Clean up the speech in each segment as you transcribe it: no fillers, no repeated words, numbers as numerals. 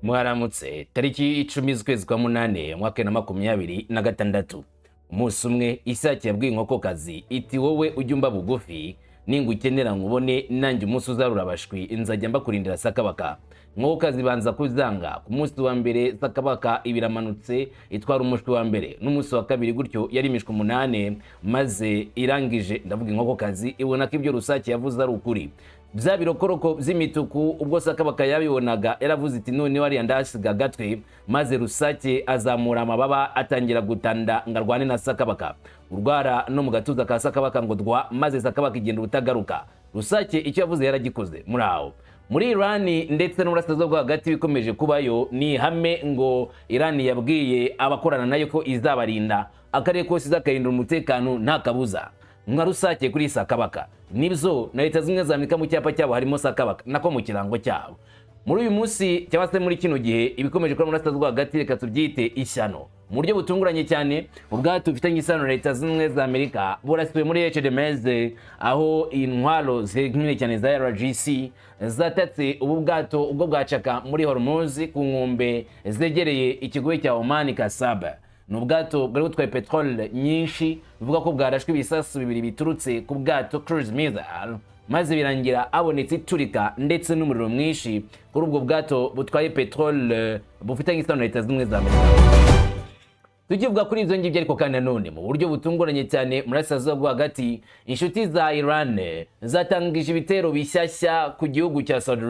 Mwaramutse tariki 10 z'ukwezi kwa munane mwaka 2026 umunsi umwe isake yabwiye inkokokazi iti wowe ujyumba bugufi ninga ukenera nkubone nanjye umunsi uzarura bashwi nzajya mbakurindira sakabaka. Inkokokazi banza kuzanga ku munsi wa mbere sakabaka ibiramanutse itwara umushwi wa mbere n'umunsi wa kabiri gutyo yari imishwi 8 maze irangije ndavuga inkokokazi ibona ko ibyo rusake yavuze ari ukuri. Bya birokoroko by'imituku ubwo sakabaka yabibonaga yaravuze iti none wari ndasiga gatwe maze rusake azamura amababa atangira gutanda ngarwane na sakabaka. Urwara no mu gatuza ka sakabaka ngo dwa maze sakabaka igenda utagaruka. Rusake icyo yavuze yaragikoze muraho. Muri Irani ndetse n'Uburasirazuba bwo hagati bikomeje kubayo ni hame ngo Irani yabwiye abakorana nayo ko izabarinda akarere kose izakarinda umutekano nta kabuza. Nka rusake kuri sakabaka nibyo na Leta zimwe za Amerika mu cyapa cyabo harimo sakabaka nako mu kirango cyabo. Muri uyu munsi cyangwa se muri kino gihe ibikomeje kuba mu Burasirazuba hagati reka tubyite ishyano mu buryo butunguranye cyane. Ubwato bufitanye isano na Leta zimwe za Amerika burasiwe muri HMS aho intwaro zikomeye cyane za RGC zatatse ubu bwato ubwo bwacaka muri Hormuz ku nkombe zegereye ikigo cya Oman Kasaba. N'ubwato bwari butwaye petrol nyinshi bivuga ko bwarashwe ibisasu bibiri biturutse ku bwato cruise missile maze birangira abonetse iturika ndetse n'umuriro mwinshi kuri ubwo bwato butwaye petrol bufitanye isano na Leta zimwe za Amerika. Tukivuga kuri izo ngibyo ariko kandi none mu buryo butunguranye cyane muri Burasirazuba bwo hagati inshuti za Iran zatangije ibitero bishyashya ku gihugu cya Saudi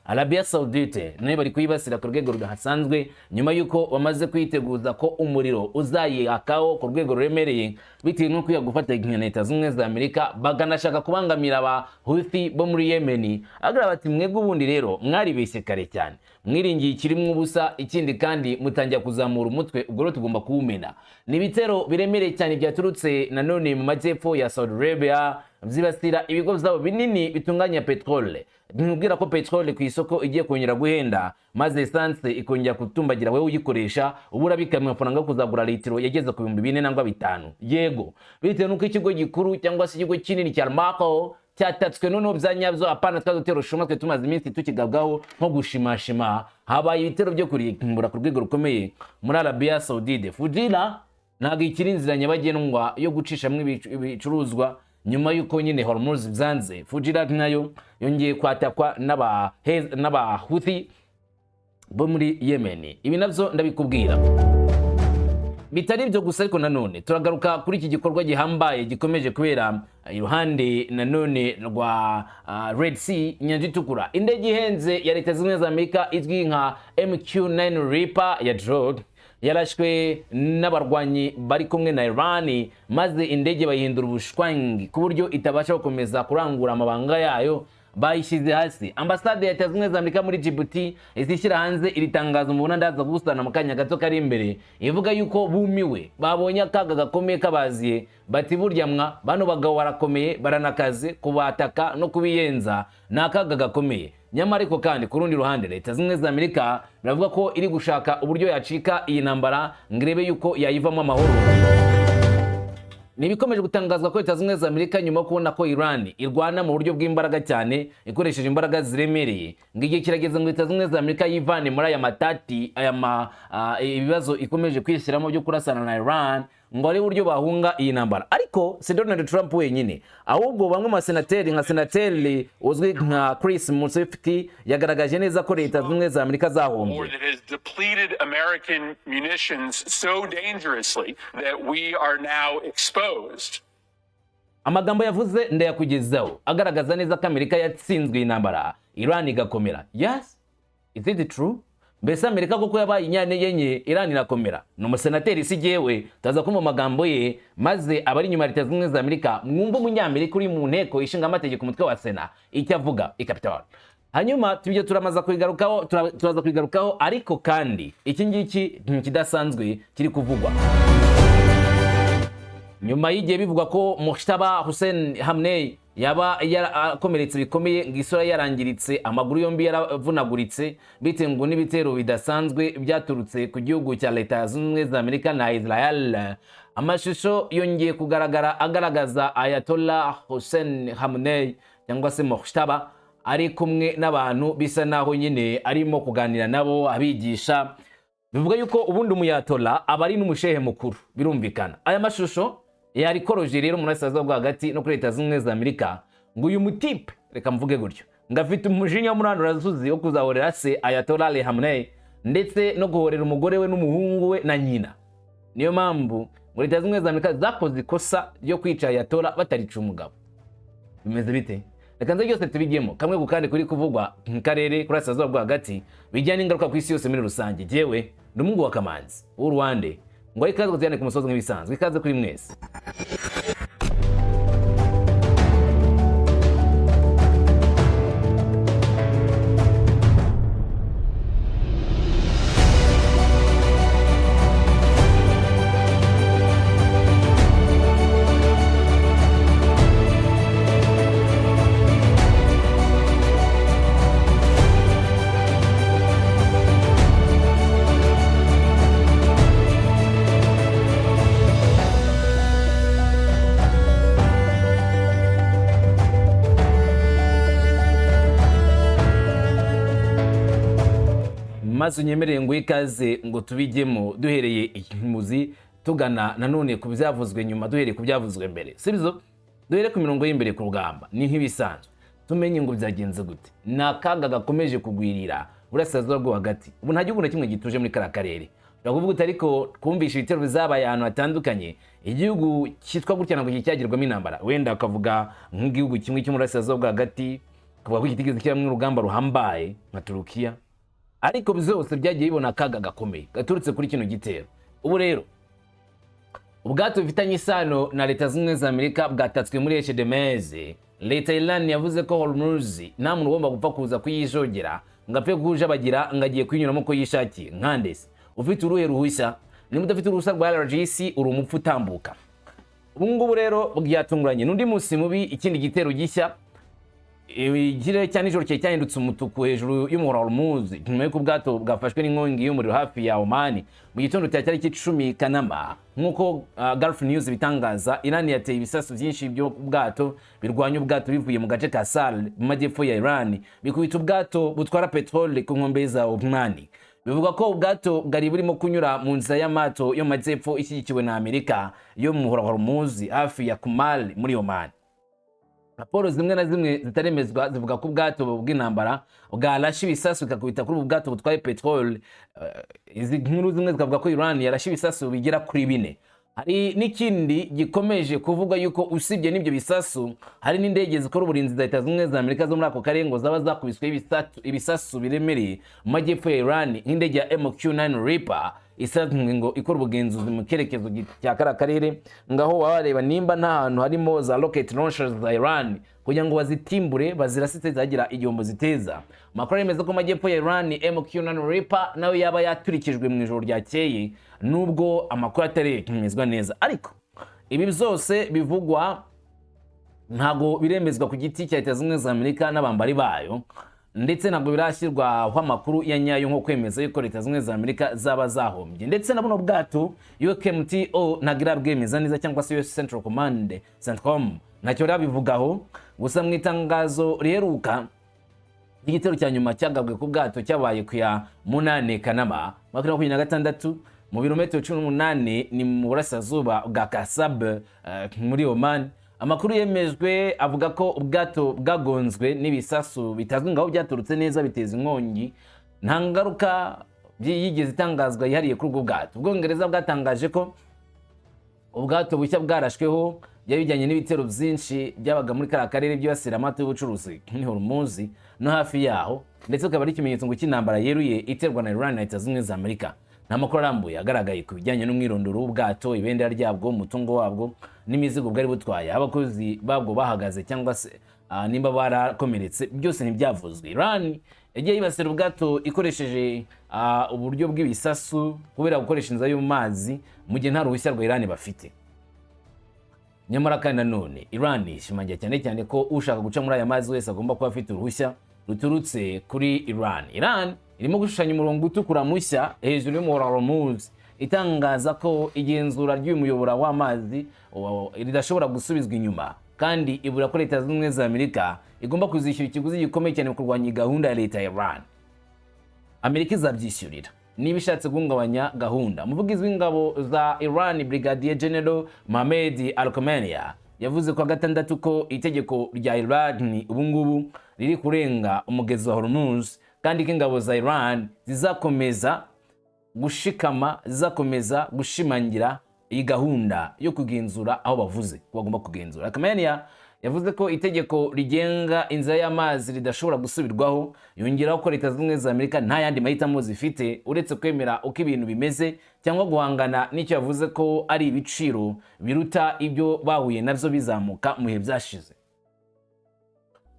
Arabia Saudite nayo bari kuyibasira ku rwego rudasanzwe nyuma yuko bamaze kwiteguza ko umuriro uzayakaho ku rwego ruremereye bitewe no kwiga gufata Leta zimwe za Amerika baganashaka kubangamira aba Houthi bo muri Yemen. Agira bati mwebwe ubundi rero mwaribeshye kare cyane mwiringiye kirimo ubusa ikindi kandi mutangira kuzamura umutwe ubwo rero tugomba kuwumena. Ni ibitero biremereye cyane byaturutse nanone mu majyepfo ya Saudi Arabia byibasira ibigo byabo binini bitunganya petrole. Nkubwira ko petrole ku isoko igiye kongera guhenda maze essence ikongera kutumbagira wewe uyikoresha ubura bikamwe amafaranga kuzagura litiro yageze ku 4,000 nangwa 5. Yego bitewe nuko ikigo gikuru cyangwa se ikigo kinini cya Aramco cyatatswe noneho byanyabyo apana twazotero shuma twe tumaze iminsi tukigabwaho nko gushimashima habaye ibitero byo kurikimbura ku rwego rukomeye muri Arabia Saudite. Fujira ntago ikiri inzira nyabagendwa yo gucishamwe ibicuruzwa nyuma yuko nyine Hormuz byanze. Fujira nayo yongeye kwatakwa n'aba Houthi bo muri Yemen. Ibi navyo ndabikubwira bitari byo gusa ariko nanone turagaruka kuri iki gikorwa gihambaye gikomeje kubera iruhande nanone rwa Red Sea inyanja itukura. Indege ihenze ya Leta zimwe za Amerika izwi nka MQ-9 Reaper ya drone yarashwe n'abarwanyi bari kumwe na Irani maze indege bayihindura ubushwangi ku buryo itabasha gukomeza kurangura amabanga yayo bayishyize hasi. Ambasade ya Leta zimwe za Amerika muri Djibouti izishyira hanze iritangaza umubona ndaza gusana mu kanya gato kari imbere ivuga yuko bumiwe babonye akaga gakomeye kabaziye bati burya mwa bano bagabo barakomeye baranakaze kubataka no kubiyenza nakaga gakomeye. Nyamara ariko kandi ku rundi ruhande Leta zimwe za Amerika biravuga ko iri gushaka uburyo yacika iyi ntambara ngirebe yuko yayivamo amahoro. Nibikomeje gutangazwa ko Leta zimwe za Amerika nyuma kubona ko Iran irwana mu buryo bw'imbaraga cyane ikoresheje imbaraga ziremereye ngiye kirageze ngo Leta zimwe za Amerika yivane muri aya matati ibibazo ikomeje kwishyiramo byo kurasana na Iran ngo ari buryo bahunga iyi ntambara. Ariko si Donald Trump wenyine ahubwo bamwe mu senateri nka senateri uzwi nka Chris Musifti yagaragaje neza ko Leta zimwe za Amerika zahombye. Depleted American munitions so dangerously that we are now exposed. Amagambo yavuze ndayakugezaho agaragaza neza ko Amerika yatsinzwe intambara Iran igakomera. Yes, is it true? Mbese Amerika koko yabaye inyane yenye Iran irakomera. N'umusenateri si jewe taza kumva magambo ye maze abari nyuma Leta zimwe za Amerika mwumva umunyamerika uri mu nteko ishinga amategeko umutwe wa Sena icyo avuga ikapital. Hanyuma tubyo turamaza kwigarukaho ariko kandi iki ngiki kidasanzwe kiri kuvugwa nyuma y'igihe bivugwa ko Mujtaba Hussein Hamney yaba yarakomeretse bikomeye ngisura yarangiritse amaguru yombi yaravunaguritse bitewe ngo n'ibitero bidasanzwe byaturutse ku gihugu cya Leta zimwe za Amerika na Israel. Amashusho yongeye kugaragara agaragaza Ayatollah Hussein Hamney cyangwa se Mujtaba ari kumwe n'abantu bisa naho nyine arimo kuganira nabo abigisha. Bivuga yuko ubundi umuyatola aba ari n'umushehe mukuru, birumvikana. Aya mashusho yarikoroje rero mu burasirazuba bwo hagati no kuri Leta Zunze Ubumwe za Amerika, ngo uyu mutipe, reka mvuge gutyo, ngafite umujinya w'umurandurazuzi wo kuzahorera se Ayatollah Ali Khamenei ndetse no guhorera umugore we n'umuhungu we na nyina. Niyo mpamvu muri Leta Zunze Ubumwe za Amerika zakoze ikosa ryo kwica Ayatollah batarica umugabo. Bimeze bite? Reka nze byose tubigemo kamwe gukandi kuri kuvugwa mu karere kuri burasirazuba bwo hagati bijyana ingaruka ku isi yose muri rusange. Jewe Ndumungu wa Kamanzi w'u Rwanda, ngo ikaze kuziyane ku musozi nk'ibisanzwe. Ikaze kuri mwese. Maze unyemereye ngo ikaze ngo tubigemo duhereye imuzi tugana nanone ku byavuzwe nyuma duhereye ku byavuzwe mbere. Sibizo duhere ku mirongo y'imbere ku rugamba ni nk'ibisanzwe. Tumenye ngo byagenze gute. Nakaga gakomeje kugwirira burasirazuba bwo hagati. Ubu nta gihugu na kimwe gituje muri kara karere. Urakuvuga uti ariko kumvisha ibitero bizabaye ahantu hatandukanye, igihugu cyitwa gutya nabwo cyagirwamo intambara. Wenda akavuga nk'igihugu kimwe cyo muri burasirazuba bwo hagati, akavuga ko kitigeze cyamwe urugamba ruhambaye nka Turukiya. Ariko byose byagiye bibona akaga gakomeye gaturutse kuri kino gitero. Ubu rero ubwato bifitanye isano na Leta Zunze Ubumwe za Amerika bwatatswe muri Eshedemeze. Leta ya Irani yavuze ko Hormuz nta muntu ugomba gupfa kuza kuyijogera ngo apfe kujabagira ngo agiye kwinyuramo ko yishakiye. Nkandese ufite uruhe ruhushya? Niba udafite uruhushya rwa IRGC uri umupfu utambuka. Ubu ngubu rero byatunguranye n'undi munsi mubi, ikindi gitero gishya. Igire cyane ijoro cyahindutse umutuku hejuru y'umuhora wa Hormuz nyuma y'uko ubwato bwafashwe n'inkongi y'umuriro hafi ya Oman mu gitondo cya Taliki 10 Kanama. Nk'uko Gulf News bitangaza, Irani yateye ibisasu byinshi byo bwato birwanya ubwato bivuye mu gace ka Sal mu majyepfo ya Irani bikubita ubwato butwara petrole ku nkombe za Oman. Bivuga ko ubwato bwari burimo kunyura mu nzira y'amato yo mu majyepfo ishyigikiwe na Amerika yo mu muhora wa Hormuz hafi ya Kumal muri Oman. Raporo zimwe na zimwe zitaremezwa zivuga ko ubwato bw'intambara bwarashe ibisasu bikakubita kuri ubwato butwaye petrole. Izi nkuru zimwe zikavuga ko Iran yarashe ibisasu bigera kuri 4. Hari n'ikindi gikomeje kuvuga yuko usibye n'ibyo bisasu hari n'indege zikora uburinzi za Leta Zunze Ubumwe za Amerika zo muri ako karere ngo zaba zakubiswe ibisasu biremereye mu majyepfo ya Iran nk'indege ya MQ-9 Reaper isanzwe ngo ikora ubugenzuzi mu kerekezo cya kara karere, ngaho wareba nimba nta hantu harimo za rocket launchers za Iran kugira ngo bazitimbure bazirasitse zagira igihombo ziteza. Makuru yemeza ko majyepfo ya Iran MQ-9 Reaper nawe yaba yaturikijwe mu ijoro ryakeye, nubwo amakuru ataremezwa neza. Ariko ibi byose bivugwa ntago biremezwa ku giti cya Leta Zunze Ubumwe za Amerika n'abambari bayo, ndetse ntabwo birashyirwaho amakuru ya nyayo nko kwemeza yuko Leta Zunze Ubumwe za Amerika zaba zahombye. Ndetse na buno bwato UKMTO ntagira bwemeza neza, cyangwa se US Central Command CENTCOM ntacyo rabivugaho. Gusa mu itangazo riheruka igitero cya nyuma cyagabwe ku bwato cyabaye ku ya 8 Kanama 2026 mu birometero 18 ni mu burasirazuba bwa Kasab muri Oman. Amakuru yemejwe avuga ko ubwato bwagonzwe n'ibisasu bitazwi ngaho byaturutse neza biteza inkongi. Nta ngaruka yigeze itangazwa yihariye kuri ubwo bwato. Ubwongereza bwatangaje ko ubwato bushya bwarashweho byabijyanye n'ibitero byinshi byabaga muri kara karere byibasira amato y'ubucuruzi ni Hormuz no hafi yaho, ndetse akaba ari ikimenyetso ngo cy'intambara yeruye iterwa na Iran na Leta Zunze Ubumwe za Amerika. Nta makuru arambuye agaragaye ku bijyanye n'umwirondoro w'ubwato, ibendera ryabwo, umutungo wabwo n'imizigo bwari butwaye, abakozi babwo bahagaze cyangwa se nimba barakomeretse, byose ntibyavuzwe. Iran yagiye yibasira ubwato ikoresheje uburyo bw'ibisasu kubera gukoresha inzira yo mu mazi mu gihe nta ruhushya rwa Iran bafite. Nyamara kandi nanone Iran ishimangira cyane cyane ko ushaka guca muri aya mazi wese agomba kuba afite uruhushya ruturutse kuri Iran. Iran irimo gushushanya umurongo utukura mushya hejuru y'umuhora wa Hormuz, itangaza ko igenzura ry'uyu muyobora w'amazi ridashobora gusubizwa inyuma, kandi ibura ko Leta Zunze Ubumwe za Amerika igomba kuzishyura ikiguzi gikomeye cyane mu kurwanya gahunda ya leta ya Iran. Amerika izabyishyurira niba ishatse guhungabanya gahunda. Umuvugizi w'ingabo za Iran Brigadier General Mohammed Al-Khamenei yavuze kwa gatandatu ko itegeko rya Iran ubu ngubu riri kurenga umugezi wa Hormuz, kandi ko ingabo za Iran zizakomeza gushikama, zizakomeza gushimangira iyi gahunda yo kugenzura aho bavuze ko bagomba kugenzura. Al-Khamenei yavuze ko itegeko rigenga inzira y'amazi ridashobora gusubirwaho, yongeraho ko leta z'ubumwe za Amerika nta yandi mahitamo zifite uretse kwemera uko ibintu bimeze cyangwa guhangana n'icyo yavuze ko ari ibiciro biruta ibyo bahuye nabyo bizamuka mu bihe byashize.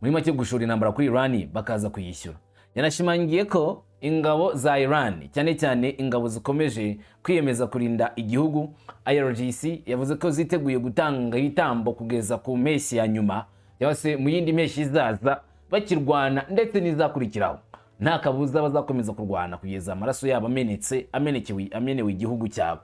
Muri make gushora intambara kuri Iran bakaza kuyishyura. Yanashimangiye ko ingabo za Iran cyane cyane ingabo zikomeje kwiyemeza kurinda igihugu. IRGC yavuze ko ziteguye gutanga igitambo kugeza ku mpeshyi ya nyuma cyangwa se mu yindi mpeshyi izaza, bakirwana ndetse n'izakurikiraho. Nta kabuza bazakomeza kurwana kugeza amaraso yabo amenewe igihugu cyabo.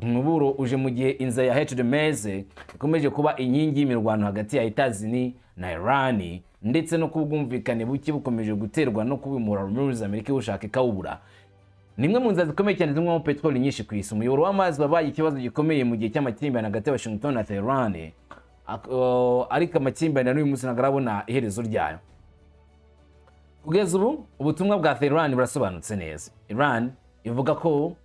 Umuburo uje mu gihe inzira ya HOMBEJE ikomeje kuba inkingi y'imirwano hagati ya Etazini na Iran, ndetse no kubwumvikane buke bukomeje guterwa no kubimura muri Amerika ushaka ikawubura. Nimwe mu nzira zikomeye cyane zimwe mu petroli nyinshi ku isi. Umuyoboro w'amazi wabaye ikibazo gikomeye mu gihe cy'amakimbirane hagati ya Washington na Tehran, ariko amakimbirane n'uyu munsi ntagarabona iherezo ryayo. Kugeza ubu ubutumwa bwa Tehran burasobanutse neza. Iran ivuga ko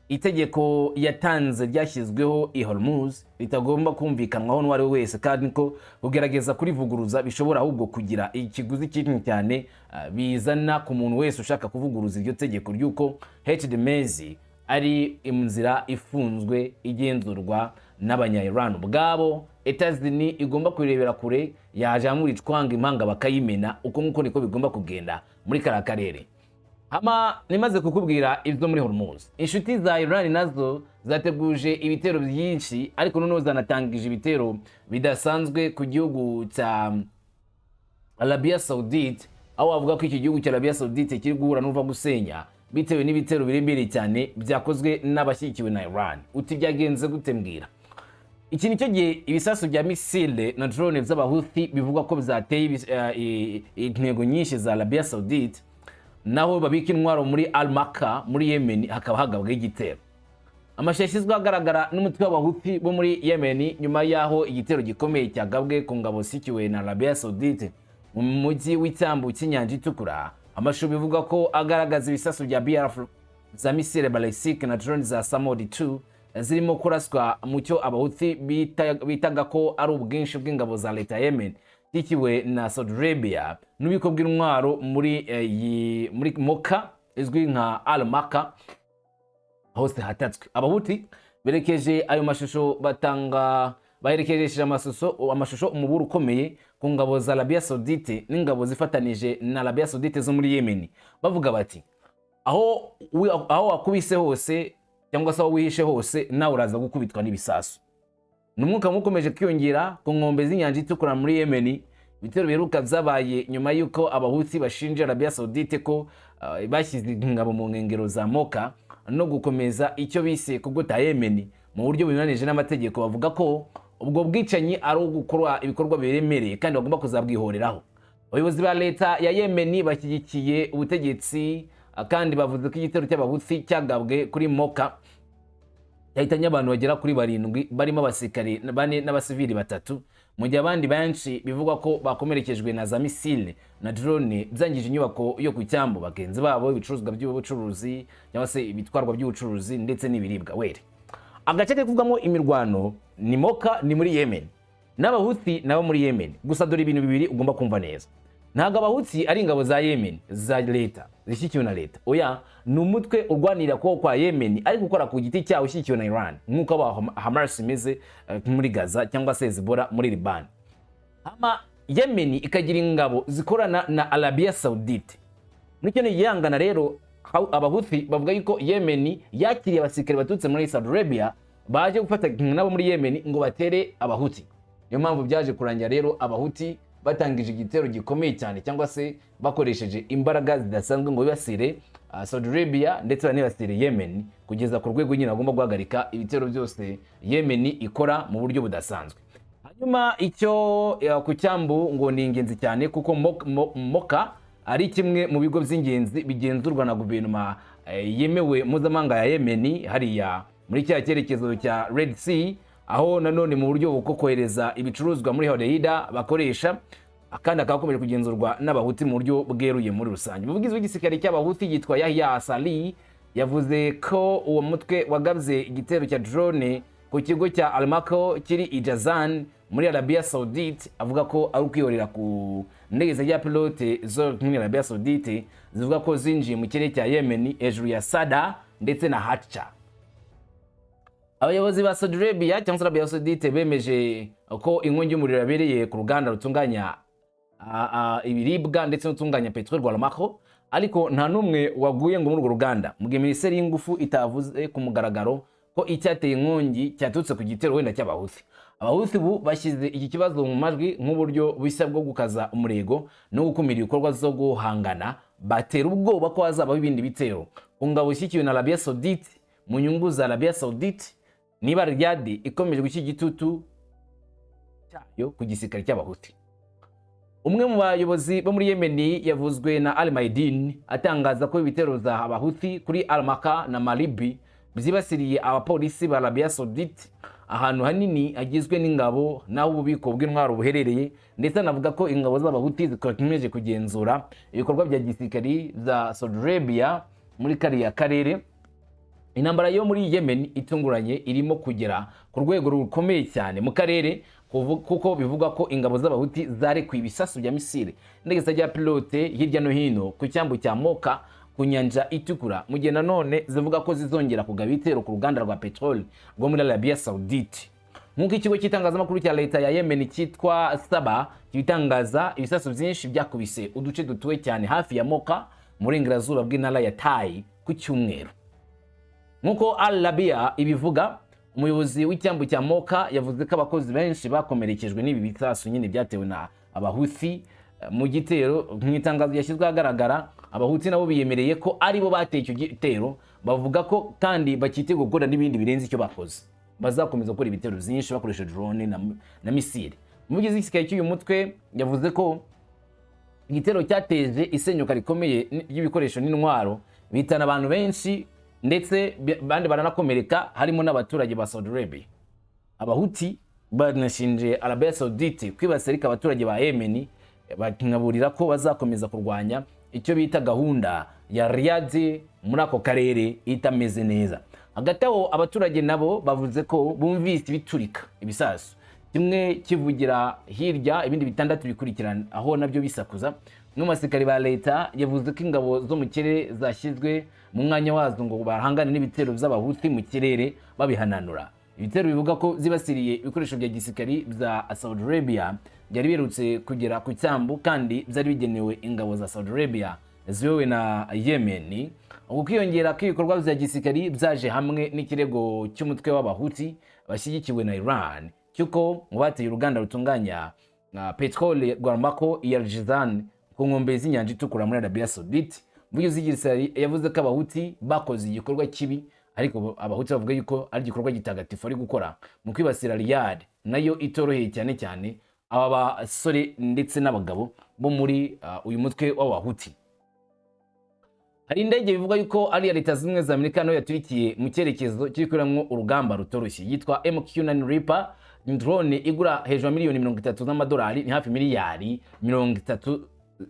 itegeko yatanze ryashyizweho i Hormuz ritagomba kumvikanwaho n'uwari wese, kandi ko kugerageza kurivuguruza bishobora ahubwo kugira ikiguzi kinini cyane bizana ku muntu wese ushaka kuvuguruza iryo tegeko ry'uko HOMBEJE ari inzira ifunzwe igenzurwa n'abanya-Iran ubwabo. Etazini igomba kurebera kure, yajamura icwanga impanga bakayimena. Uko nkuko niko bigomba kugenda muri kara karere. Hama nimaze kukubwira ibyo muri Hormuz. Inshuti za Iran nazo zateguje ibitero byinshi, ariko noneho zanatangije ibitero bidasanzwe ku gihugu cya Arabia Saudite, aho avuga ko iki gihugu cya Arabia Saudite kiri guhura n'uva gusenya bitewe n'ibitero biremereye cyane byakozwe n'abashyigikiwe na Iran. Uti byagenze gute mbwira? Iki nicyo gihe ibisasu bya misile na drone by'abahuthi bivuga ko bizateye intego nyinshi za Arabia Saudite, naho babika intwaro muri Al-Makka muri Yemen hakaba hagabwe igitero. Amashusho yashyizwe agaragara n'umutwe w'abahuthi bo muri Yemen nyuma yaho igitero gikomeye cyagabwe ku ngabo zishyigikiwe na Arabia Saudite mu mujyi w'icyambu cy'inyanja itukura. Amashusho bivuga ko agaragaza ibisasu bya BRF za misile ballistic na drone za Samod 2 zirimo kuraswa mu cyo abahuthi bitaga ko ari ubwinshi bw'ingabo za leta ya Yemen tikiwe na Saudi Arabia n'ubiko bw'intwaro muri Moka izwi nka Al-Makka hose hatatswe. Abahuthi berekeje ayo mashusho baherekejeje amashusho umuburo ukomeye ku ngabo za Arabia Saudite n'ingabo zifatanije na Arabia Saudite zo muri Yemen, bavuga bati aho wakubise hose cyangwa se aho wihishe hose nawe uraza gukubitwa n'ibisasu. N'umwuka mukomeje kwiyongera ku nkombe z'inyanja itukura muri Yemen. Ibitero biheruka byabaye nyuma y'uko abahuthi bashinja Arabia Saudite ko bashyize ingabo mu nkengero za Moka no gukomeza icyo bise kugota Yemen mu buryo bunyuranije n'amategeko. Bavuga ko ubwo bwicanyi ari ugukora ibikorwa biremereye kandi bagomba kuzabwihoreraho. Abayobozi ba leta ya Yemen bashyigikiye ubutegetsi kandi bavuze ko igitero cy'abahuthi cyagabwe kuri Moka yahitanye abantu bagera kuri 7 barimo abasirikare 4 n'abasivili 3, mu gihe abandi benshi bivugwa ko bakomerekejwe na za misile na drone byangije inyubako yo ku cyambu bagenzi babo, ibicuruzwa by'ubucuruzi cyangwa se ibitwarwa by'ubucuruzi ndetse n'ibiribwa. Were agace kuvugamo imirwano ni Moka ni muri Yemen, n'abahuthi nabo muri Yemen. Gusa dore ibintu bibiri ugomba kumva neza. Ntago abahuthi ari ingabo za Yemen za leta zishyikiwe na leta, oya ni umutwe urwanira kwa Yemen ari gukora ku giti cyawo ushyikiwe na Iran nk'uko aba Hamas imeze muri Gaza cyangwa se Hezbollah muri Liban. Hama Yemen ikagira ingabo zikorana na Arabia Saudite. Muri cyo yangana rero abahuthi bavuga yuko Yemen yakiriye abasirikare batutse muri Saudi Arabia baje gufata nabo muri Yemen ngo batere abahuthi. Niyo mpamvu byaje kurangira rero abahuthi batangije igitero gikomeye cyane cyangwa se bakoresheje imbaraga zidasanzwe ngo bibasire Saudi Arabia ndetse banibasire Yemen kugeza ku rwego nyine agomba guhagarika ibitero byose Yemen ikora mu buryo budasanzwe. Nyuma icyo ku cyambu ngo ni ingenzi cyane kuko moka ari kimwe mu bigo by'ingenzi bigenzurwa na guverinoma yemewe mpuzamahanga ya Yemen hariya muri cya cyerekezo cya Red Sea, aho nanone mu buryo bwo kohereza ibicuruzwa muri Hodeida bakoresha, kandi akakomeje kugenzurwa n'abahuti mu buryo bweruye muri rusange. Umuvugizi w'igisirikare cy'abahuti yitwa Yahya Sali yavuze ko uwo mutwe wagabye igitero cya drone ku kigo cya Almako kiri Ijazan muri Arabia Saudite, avuga ko ari ukwihorera ku ndege za pilote zo muri Arabia Saudite zivuga ko zinjiye mu kirere cya Yemen hejuru ya Sada ndetse na Hatcha. Abayobozi ba Saudi Arabia cyangwa Arabia Saudite bemeje ko inkongi y'umuriro yabereye ku ruganda rutunganya ibiribwa ndetse n'utunganya petrol rwa Almako, ariko nta numwe waguye ngo muri urwo ruganda, mu gihe Minisiteri y'Ingufu itavuze ku mugaragaro ko icyateye inkongi cyatutse ku gitero wenda cy'abahuthi. Abahuthi ubu bashyize iki kibazo mu majwi nk'uburyo bushya bwo gukaza umurego no gukumira ibikorwa zo guhangana, batera ubwoba ko hazabaho ibindi bitero ku ngabo ishyikiwe na Arabia Saudite mu nyungu za Arabia Saudite, niba Riyadh ikomeje gushyira igitutu cyayo ku gisirikare cy'abahuthi. Umwe mu bayobozi bo muri Yemen yavuzwe na Al-Maidin atangaza ko ibitero za abahuthi kuri Al-Maka na Malibi byibasiriye abapolisi ba Arabia Saudite ahantu hanini agizwe n'ingabo naho ububiko bw'intwaro buherereye, ndetse anavuga ko ingabo z'abahuthi zikomeje kugenzura ibikorwa bya gisirikari za Saudi Arabia muri kariya karere. Intambara yo muri Yemen itunguranye irimo kugera ku rwego rukomeye cyane mu karere, kuko bivuga ko ingabo z'abahuthi zarekuye ibisasu bya misile ndetse za pilote hirya no hino ku cyambu cya Moka ku nyanja itukura, mu gihe nanone zivuga ko zizongera kugaba ibitero ku ruganda rwa petrol rwo muri Arabia Saudite. Nk'uko ikigo cy'itangazamakuru cya leta ya Yemen cyitwa Saba kibitangaza, ibisasu byinshi byakubise uduce dutuwe cyane hafi ya Moka mu burengerazuba bw'intara ya Tai ku cyumweru. Nk'uko Al Arabiya ibivuga, umuyobozi w'icyambu cya Moka yavuze ko abakozi benshi bakomerekejwe n'ibi bisasu nyine byatewe na abahuthi mu gitero. Nk'itangazo yashyizwe ahagaragara, abahuthi nabo biyemereye ko ari bo bateye icyo gitero, bavuga ko kandi bakiteguye gukora n'ibindi birenze icyo bakoze, bazakomeza gukora ibitero byinshi bakoresha drone na misile. Umuvugizi w'igisirikare cy'uyu mutwe yavuze ko igitero cyateje isenyuka rikomeye ry'ibikoresho n'intwaro, bitana abantu benshi ndetse bandi baranakomereka, harimo n'abaturage ba Saudi Arabia. Abahuthi banashinje Arabia Saudite kwibasirika abaturage ba Yemen, bakinaburira ko bazakomeza kurwanya icyo bita gahunda ya Riyadh muri ako karere itameze neza. Hagati aho abaturage nabo bavuze ko bumvise ibiturika ibisasu, kimwe kivugira hirya ibindi bitandatu bikurikirana aho nabyo bisakuza. N'umusirikare ba leta yavuze ko ingabo zo mu kirere zashyizwe mu mwanya wazo ngo bahangane n'ibitero by'abahuthi mu kirere babihananura. Ibitero bivuga ko zibasiriye ibikoresho bya gisirikari bya Saudi Arabia byari birutse kugera ku cyambu kandi byari bigenewe ingabo za Saudi Arabia ziyobowe na Yemen. Ukiyongera kw'ibikorwa bya gisirikari byaje hamwe n'ikirego cy'umutwe w'abahuthi bashyigikiwe na Iran cyuko ngo bateye uruganda rutunganya petrol rwa Almako Ijazan ku nkombe z'inyanja itukura muri Arabia Saudite. Umuvugizi w'igisirikare yavuze ko abahuthi bakoze igikorwa kibi, ariko abahuthi bavuga yuko ari igikorwa gitagatifu ari gukora mu kwibasira Riyadh nayo itoroheye cyane cyane aba basore ndetse n'abagabo bo muri uyu mutwe w'abahuthi. Hari indege bivuga yuko ari ya Leta Zunze za Amerika nayo yaturikiye mu cyerekezo cy'ikuramwo urugamba rutoroshye yitwa MQ-9 Reaper, drone igura hejuru ya miliyoni 30 z'amadolari, ni hafi miliyari 30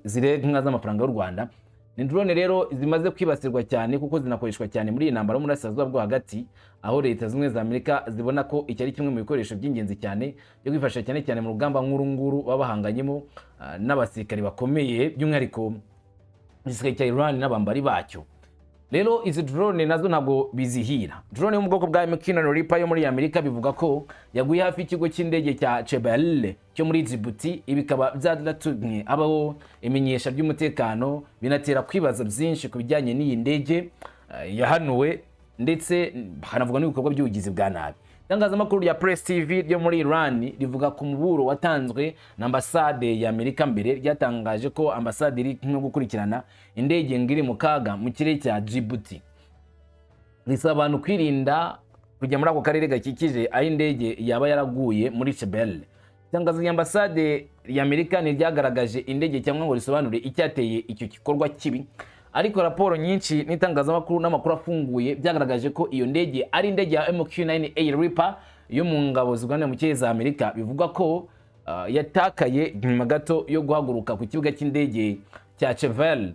zirenga z'amafaranga y'u Rwanda. Ni drone rero zimaze kwibasirwa cyane kuko zinakoreshwa cyane muri intambara muri Asazuba bwo hagati, aho Leta Zunze za Amerika zibona ko iki ari kimwe mu bikoresho by'ingenzi cyane byo kwifasha cyane cyane mu rugamba nk'urunguru babahanganyemo n'abasirikari bakomeye, by'umwihariko igisirikare cya Irani n'abambari bacyo. Rero izi drone nazo ntabwo bizihira. Drone yo mu bwoko bwa MQ-9 Reaper yo muri Amerika bivuga ko yaguye hafi ikigo cy'indege cya Chebel cyo muri Djibouti, ibikaba byaratumye abaho imenyesha ry'umutekano, binatera kwibaza byinshi ku bijyanye n'iyi ndege yahanuwe, ndetse hanavuga n'ibikorwa by'ubugizi bwa nabi. Itangazamakuru ya Press TV ryo muri Iran rivuga ku muburo watanzwe na ambasade ya Amerika mbere, ryatangaje ko ambasade iri no gukurikirana indege ngiri mu kaga mu kirere cya Djibouti. Risaba abantu kwirinda kujya muri ako karere gakikije aho indege yaba yaraguye muri Chebel. itangazo ry'ambasade y'Amerika ntiryagaragaje indege cyangwa ngo risobanure icyateye icyo gikorwa kibi, ariko raporo nyinshi n'itangazamakuru n'amakuru afunguye byagaragaje ko iyo ndege ari indege ya MQ-9A Reaper yo mu ngabo zirwanira mu kirere za Amerika. Bivugwa ko yatakaye nyuma gato yo guhaguruka ku kibuga cy'indege cya Chevel.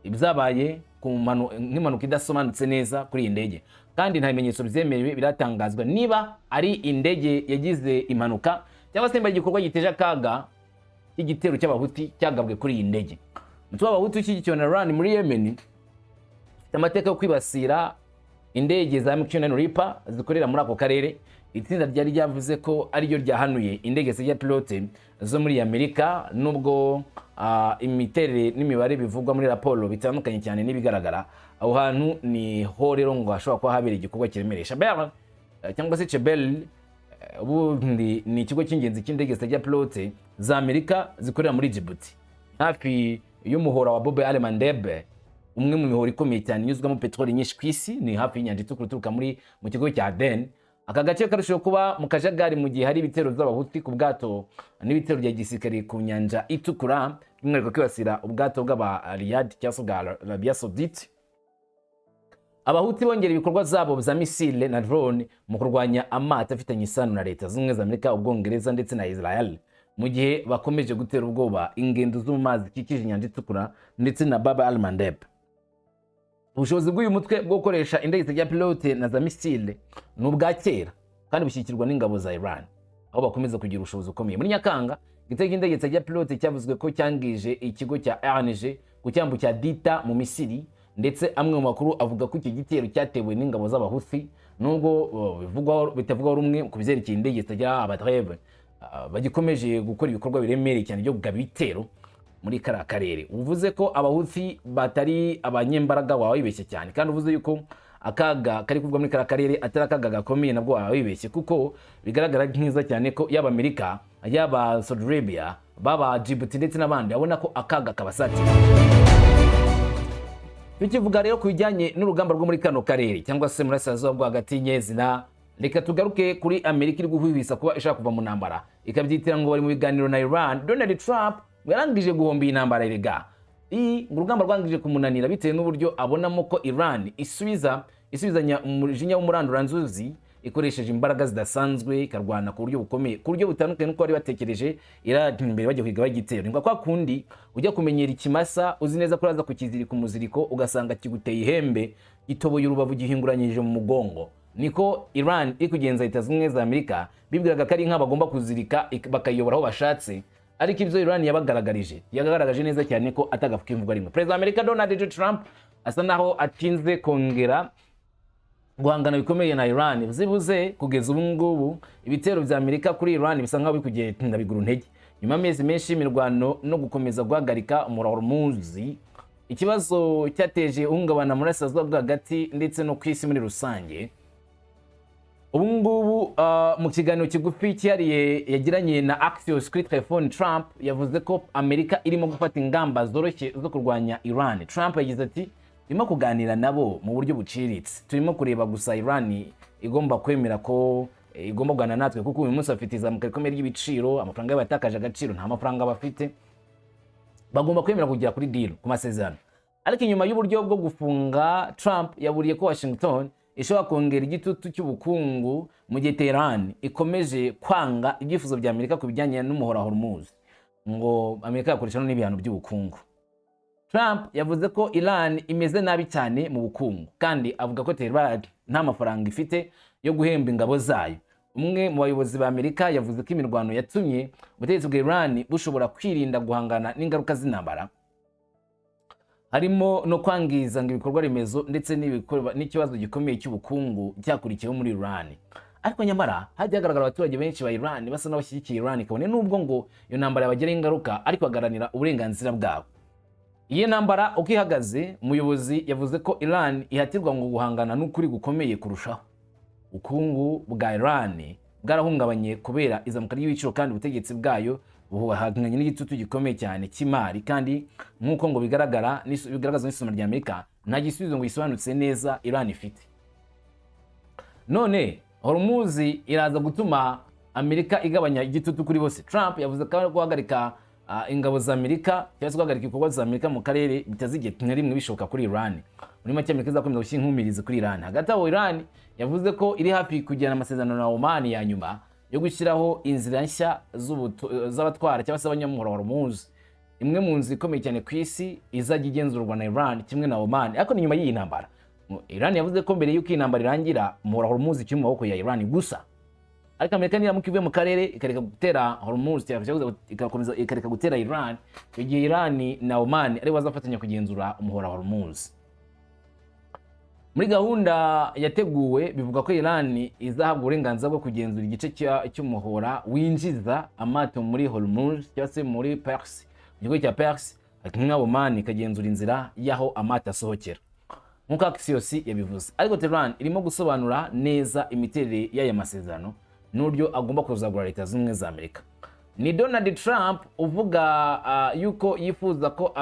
Ibyabaye nk'impanuka idasobanutse neza kuri iyi ndege, kandi nta bimenyetso byemewe biratangazwa niba ari indege yagize impanuka cyangwa se niba igikorwa giteje akaga cy'igitero cy'abahuti cyagabwe kuri iyi ndege. Umutwe w'abahuti ushyigikiwe na Iran muri Yemen ufite amateka yo kwibasira indege za MQ-9 Reaper zikorera muri ako karere. Itsinda ryari ryavuze ko ariryo ryahanuye indege zijya pilote zo muri Amerika, nubwo imiterere n'imibare bivugwa muri raporo bitandukanye cyane n'ibigaragara. Aho hantu ni ho rero ngo hashobora kuba habera igikorwa kiremereye. Chebel cyangwa se Chebel ubundi ni ikigo cy'ingenzi cy'indege zijya pilote za Amerika zikorera muri Djibouti, hafi y'umuhora wa Bab el-Mandeb, umwe mu mihoro ikomeye cyane inyuzwamo petroli nyinshi ku isi. Ni hafi y'inyanja itukura ituruka mu kigo cya Aden. Aka gace karushaho kuba mu kajagari mu gihe hari ibitero by'abahuti ku bwato n'ibitero bya gisirikare ku nyanja itukura, by'umwihariko kwibasira ubwato bw'aba Riyadh cyangwa se bwa Arabia Saudite. Abahuti bongera ibikorwa zabo bya misile na drone mu kurwanya amato afitanye isano na Leta Zunze Ubumwe za Amerika, Ubwongereza ndetse na Israel, mu gihe bakomeje gutera ubwoba ingendo zo mu mazi ikikije inyanja itukura ndetse na Bab el-Mandeb. Ubushobozi bw'uyu mutwe bwo gukoresha indege zijya pilote na za misile ni ubwa kera kandi bushyigikirwa n'ingabo za Iran, aho bakomeza kugira ubushobozi bukomeye. Muri Nyakanga, igitego cy'indege zijya pilote cyavuzwe ko cyangije ikigo cya INDEGE ku cyambu cya Dita mu Misiri, ndetse amwe mu makuru avuga ko icyo gitero cyatewe n'ingabo z'abahuthi, nubwo bitavugwaho rumwe ku byerekeye indege zijya abatreve bagikomeje gukora ibikorwa biremereye cyane byo kugaba ibitero muri kara karere. Uvuze ko abahuthi batari abanyembaraga wawe wibeshye cyane, kandi uvuze yuko akaga kari kuvugwa muri kara karere atari akaga gakomeye nabwo wawe wibeshye, kuko bigaragara nkiza cyane ko yaba Amerika, yaba Saudi Arabia, baba Djibouti ndetse n'abandi abona ko akaga kabasatira. Tukivuga rero ku bijyanye n'urugamba rwo muri kano karere cyangwa se murasirazuba bwo hagati nyezina, reka tugaruke kuri Amerika iri guhwihwisa kuba ishaka kuva mu ntambara, ikabyitira ngo bari mu biganiro na Iran. Donald Trump yarangije guhomba iyi ntambara erega. Urugamba rwangije kumunanira bitewe n'uburyo abonamo ko Iran isubizanya umujinya w'umuranduranzuzi ikoresheje imbaraga zidasanzwe, ikarwana ku buryo bukomeye, ku buryo butandukanye n'uko bari batekereje Iran imbere bajya kwiga bagitero. Ngo kwa kundi ujya kumenyera ikimasa uzi neza ko uraza kukizirika umuziriko ugasanga kiguteye ihembe gitoboye urubavu gihinguranyije mu mugongo, niko Iran iri kugenza Leta Zunze Ubumwe za Amerika. Bibwiraga ko ari inka bagomba kuzirika bakayobora aho bashatse, ariko ibyo Iran yagaragaje neza cyane ko atagafuka imvugo rimwe. Perezida wa Amerika Donald Trump asa naho atinze kongera guhangana bikomeye na Iran. Zibuze kugeza ubu ngubu ibitero bya Amerika kuri Iran bisa nkaho bikugenda bigura intege nyuma y'amezi menshi y'imirwano no gukomeza guhagarika umura Hormuz, ikibazo cyateje uhungabana muri Burasirazuba bwo hagati ndetse no ku isi muri rusange. Ubu ngubu mu kiganiro kigufi cyariye yagiranye na Axios kuri telefone, Trump yavuze ko Amerika irimo gufata ingamba zoroshye zo kurwanya Iran. Trump yagize ati, turimo kuganira nabo mu buryo buciriritse, turimo kureba gusa Iran igomba kwemera ko igomba kugana natwe, kuko uyu munsi bafite izamuka rikomeye ry'ibiciro, amafaranga y'abatakaje agaciro, nta mafaranga bafite, bagomba kwemera kugera kuri deal ku masezerano. Ariko inyuma y'uburyo bwo gufunga, Trump yaburiye ko Washington ishobora kongera igitutu cy'ubukungu mu gihe Tehran ikomeje kwanga ibyifuzo bya Amerika ku bijyanye n'umuhora Hormuz, ngo Amerika yakoresha n'ibihano by'ubukungu. Trump yavuze ko Iran imeze nabi cyane mu bukungu, kandi avuga ko Tehran nta mafaranga ifite yo guhemba ingabo zayo. Umwe mu bayobozi ba Amerika yavuze ko imirwano yatumye ubutegetsi bwa Iran bushobora kwirinda guhangana n'ingaruka z'intambara, harimo no kwangiza ibikorwa remezo ndetse n'ikibazo gikomeye cy'ubukungu cyakurikiyeho muri Iran. Ariko nyamara hajya hagaragara abaturage benshi ba Iran basa n'abashyigikiye Iran, kabone n'ubwo ngo iyo ntambara yabagiraho ingaruka, ariko bagaranira uburenganzira bwabo. Iyi ntambara uko ihagaze, umuyobozi yavuze ko Iran ihatirwa ngo guhangana n'ukuri gukomeye kurushaho. Ubukungu bwa Iran bwarahungabanye kubera izamuka ry'ibiciro, kandi ubutegetsi bwayo buhanganye n'igitutu gikomeye cyane cy'imari, kandi nk'uko ngo bigaragazwa n'isuzuma rya Amerika, nta gisubizo ngo gisobanutse neza Iran ifite. None Hormuz iraza gutuma Amerika igabanya igitutu kuri bose. Trump yavuze ko guhagarika ingabo za Amerika cyangwa se guhagarika ibikorwa za Amerika mu karere bitazigera na rimwe bishoboka kuri Iran. Muri make Amerika izakomeza gushyira inkumirizi kuri Iran. Hagati aho Iran yavuze ko iri hafi kugirana amasezerano na Oman ya nyuma yo gushyiraho inzira nshya z'abatwara cyangwa se abanyamuhora wa Hormuz, imwe mu nzira ikomeye cyane ku isi izajya igenzurwa na Iran kimwe na Oman. Ariko ni nyuma y'iyi ntambara Iran yavuze ko mbere y'uko iyi ntambara irangira umuhora wa Hormuz kiri mu maboko ya Iran gusa. Ariko Amerika niramuka ivuye mu karere ikareka gutera Hormuz igakomeza ikareka gutera Iran, igihe Iran na Oman ari bazafatanya kugenzura umuhora wa Hormuz. Muri gahunda yateguwe bivuga ko Iran izahabwa uburenganzira bwo kugenzura igice cy'umuhora winjiza amato muri Hormuz cyangwa se muri Perse, igihugu cya Perse, hanyuma Oman ikagenzura inzira y'aho amato asohokera nk'uko Axios yabivuze. Ariko Tehran irimo gusobanura neza imiterere y'aya masezerano n'uburyo agomba kuzagura Leta Zunze za Amerika. Ni Donald Trump uvuga yuko yifuza ko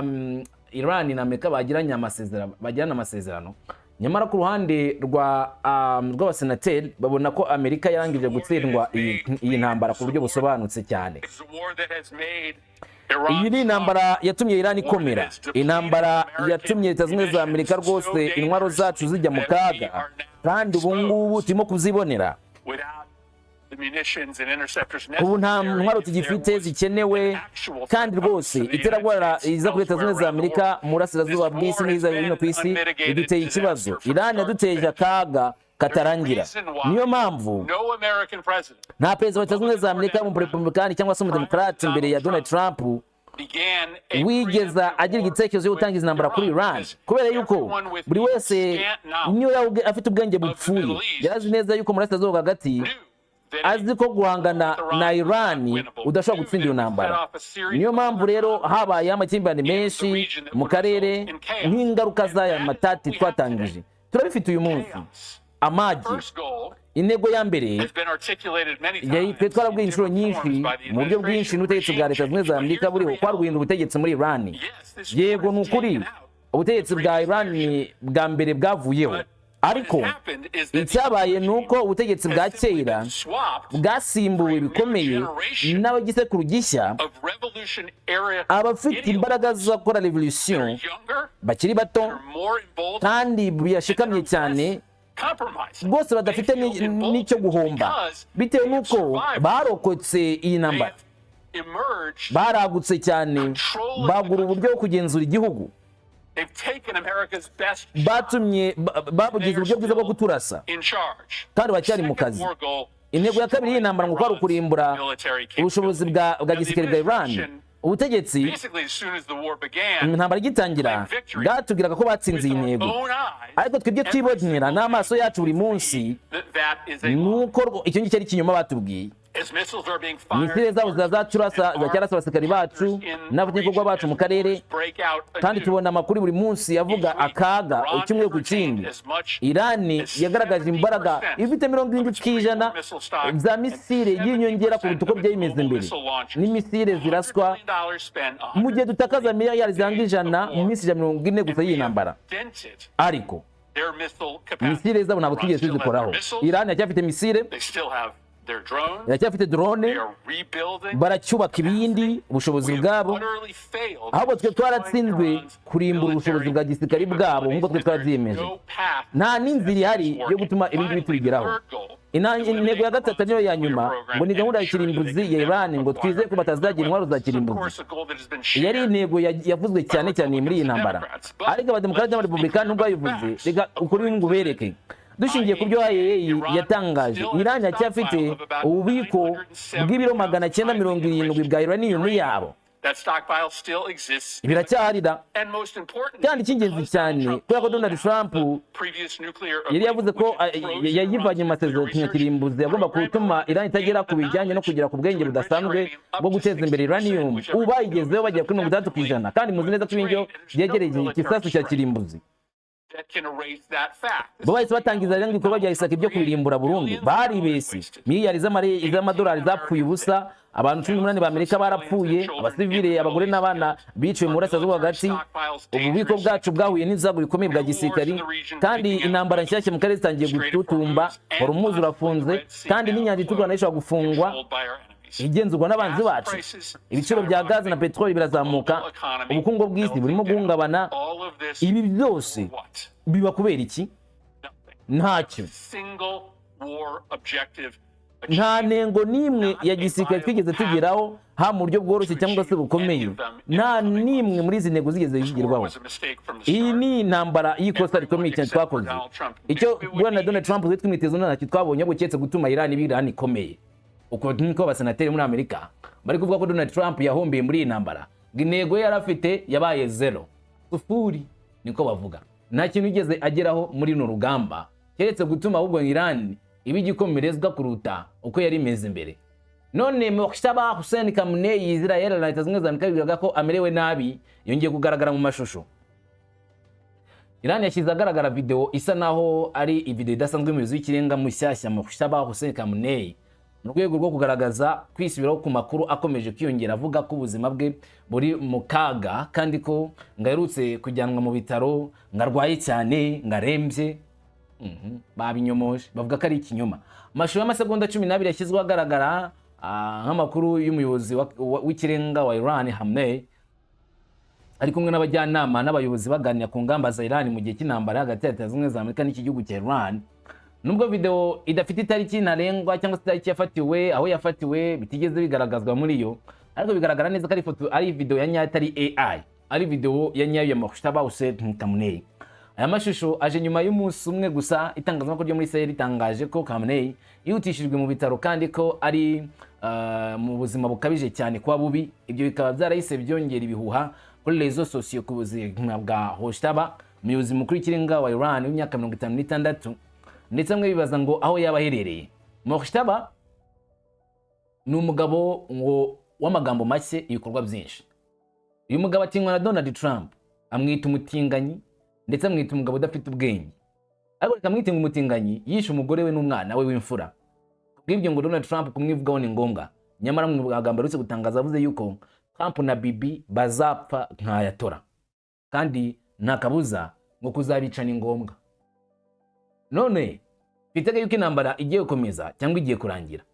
Iran na Amerika bagirana amasezerano, nyamara ku ruhande rw'abasenateri babona ko Amerika yarangije gutsindwa iyi ntambara ku buryo busobanutse cyane. Iyi ni intambara yatumye Iran ikomera, intambara yatumye Leta Zunze za Amerika rwose intwaro zacu zijya mu kaga, kandi ubu ngubu turimo kuzibonera. Ubu nta ntwaro tugifite zikenewe, kandi rwose iterabwoba iza kuri Leta Zunze za Amerika mu burasirazuba bw'isi n'iza hino ku isi iduteye ikibazo. Iran yaduteje akaga katarangira. Niyo mpamvu nta perezida wa Leta Zunze za Amerika w'umurepublikani cyangwa se umudemokrate imbere ya Donald Trump wigeza agira igitekerezo cyo gutangiza intambara kuri Iran, kubera yuko buri wese niyo afite ubwenge bupfuye yarazi neza yuko mu burasirazuba hagati azi ko guhangana na Iran udashobora gutsinda iyo ntambara. Niyo mpamvu rero habaye amakimbirane menshi mu karere nk'ingaruka z'aya matati twatangije turabifite uyu munsi. Amagi, intego ya mbere twe twarabwiye inshuro nyinshi mu buryo bwinshi n'ubutegetsi bwa Leta Zunze za Amerika buriho kwarwinda ubutegetsi muri Iran. Yego ni ukuri ubutegetsi bwa Iran bwa mbere bwavuyeho, ariko icyabaye nuko ubutegetsi bwa kera bwasimbuwe bikomeye n'abagisekuru gishya, abafite imbaraga zo gukora revolution bakiri bato kandi biyashikamye cyane bose badafite n'icyo guhomba, bitewe n'uko barokotse iyi ntambara, baragutse cyane, bagura uburyo bwo kugenzura igihugu, batumye babugize uburyo bwiza bwo kuturasa kandi bacyari mu kazi. Intego ya kabiri y'intambara ngo kwari ukurimbura ubushobozi bwa gisirikare bwa Iran. Ubutegetsi intambara igitangira bwatubwiraga ko batsinze iyi ntego, ariko twebwe twibonera n'amaso yacu buri munsi nuko icyo ngicyo ari ikinyoma batubwiye. Misile zabo zacyarasa abasirikari bacu n'abanyagihugu bacu mu karere, kandi tubona amakuru buri munsi yavuga akaga kimwe ku kindi. Iran yagaragaje imbaraga ifite 70% za misile y'inyongera ku uko byayimeze mbere, ni misile ziraswa mu gihe dutakaza miliyari zanga ijana mu minsi ya 40 gusa y'intambara. Ariko misile zabo ntabwo twigeze tuzikoraho. Iran yacyafite misile, yacyafite drone, baracyubaka ibindi ubushobozi bwabo, ahubwo twe twaratsinzwe kurimbura ubushobozi bwa gisirikari bwabo nk'uko twe twabyiyemeje. Nta n'inzira ihari yo gutuma ibindi bitubigeraho. Intego ya gatatu niyo ya nyuma ngo ni gahunda ya kirimbuzi ya Iran, ngo twizeye ko batazagira intwaro za kirimbuzi. Yari intego yavuzwe cyane cyane muri iyi ntambara, ariko abademokrate n'abarepublikani nubwo bayivuze reka ukuri ngo bereke. Dushingiye ku byo IAEA yatangaje, Iran yacyafite ububiko bw'ibiro 970 bwa uranium yabo. Biracyarira, kandi icy'ingenzi cyane kubera ko Donald Trump yari yavuze ko yayivanye mu masezerano ya kirimbuzi yagomba gutuma Iran itagera ku bijyanye no kugira ku bwenge budasanzwe bwo guteza imbere uranium. Ubu bayigezeho bagiye kuri 60%, kandi muzi neza ko ibyo byegereye ikisasu cya kirimbuzi. that can erase that fact. bo bahise batangiza rero ibikorwa bya isaka byo kuririmbura burundu baribese miliyari z'amadolari zapfuye ubusa abantu 18 ba Amerika barapfuye abasivile abagore n'abana biciwe mu burasirazuba hagati ububiko bwacu bwahuye n'izago bikomeye bwa gisirikari kandi intambara nshyashya mu karere zitangiye gututumba Hormuz urafunze kandi n'inyanja itukura ishobora gufungwa igenzurwa n'abanzi bacu ibiciro bya gazi na petroli birazamuka ubukungu bw'isi burimo guhungabana ibi byose biba kubera iki ntacyo nta ntego n'imwe ya gisirikare twigeze tugeraho ha mu buryo bworoshye cyangwa se bukomeye nta n'imwe muri izi ntego zigeze zigerwaho iyi ni intambara y'ikosa rikomeye cyane twakoze icyo bwana Donald Trump twimwitezo ntacyo twabonye ahubwo cyetse gutuma Irani ikomeye uko niko abasenateri muri Amerika bari kuvuga ko Donald Trump yahombeye muri iyi ntambara intego yari afite yabaye 0 niko bavuga nta kintu igeze ageraho muri no rugamba cyetse gutuma ahubwo Irani ibigikomerezwa kuruta uko yari imeze imbere none Mokhtaba Hussein Khamenei Israel na Leta Zunze Ubumwe za Amerika bivuga ko amerewe nabi yongeye kugaragara mu mashusho Irani yashyize agaragara video isa naho ari video idasanzwe mu w'ikirenga mushyashya Mokhtaba Hussein Khamenei mu rwego rwo kugaragaza kwisubiraho ku makuru akomeje kwiyongera avuga ko ubuzima bwe buri mu kaga kandi ko ngaherutse kujyanwa mu bitaro ngarwaye cyane ngarembye babinyomoje bavuga ko ari ikinyoma amashusho y'amasegonda 12 yashyizwe agaragara nk'amakuru y'umuyobozi w'ikirenga wa Iran Khamenei ari kumwe n'abajyanama n'abayobozi baganira ku ngamba za Iran mu gihe cy'intambara hagati ya Leta Zunze Ubumwe za Amerika n'iki gihugu cya Iran nubwo video idafite itariki ntarengwa cyangwa se itariki yafatiwe aho yafatiwe bitigeze bigaragazwa muri yo ariko bigaragara neza ko ari foto ari video ya nyayo atari AI ari video ya nyayo ya Mokhtaba Hussein Khamenei aya mashusho aje nyuma y'umunsi umwe gusa itangazamakuru ryo muri Israel ritangaje ko Khamenei yihutishijwe mu bitaro kandi ko ari mu buzima bukabije cyane kwa bubi ibyo bikaba byarahise byongera ibihuha kuri rezo sosiyo ku buzima bwa Mokhtaba umuyobozi mukuru w'ikirenga wa Iran w'imyaka 56 ndetse mwe bibaza ngo aho yaba aherereye Mokhtaba ni umugabo ngo w'amagambo make ibikorwa byinshi uyu mugabo atinywa na Donald Trump amwita umutinganyi ndetse amwita umugabo udafite ubwenge ariko akamwita umutinganyi yishe umugore we n'umwana we w'imfura kubw'ibyo ngo Donald Trump kumwivugaho ni ngombwa nyamara mu magambo arutse gutangaza avuze yuko Trump na Bibi bazapfa nkayatora kandi nta kabuza ngo kuzabica ni ngombwa none bitege yuko intambara igiye gukomeza cyangwa igiye kurangira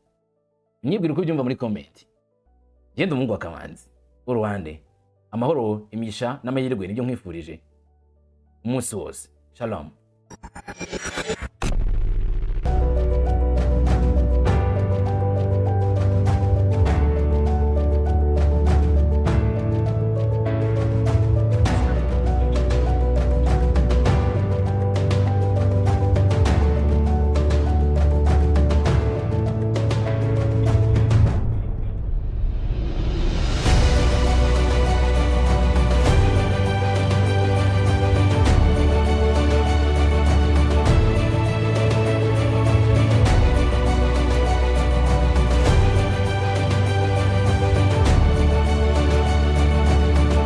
nyibwira uko byumva muri comment genda umungu akamanzi uruhande amahoro imisha n'amahirwe nibyo nkwifurije umunsi wose shalom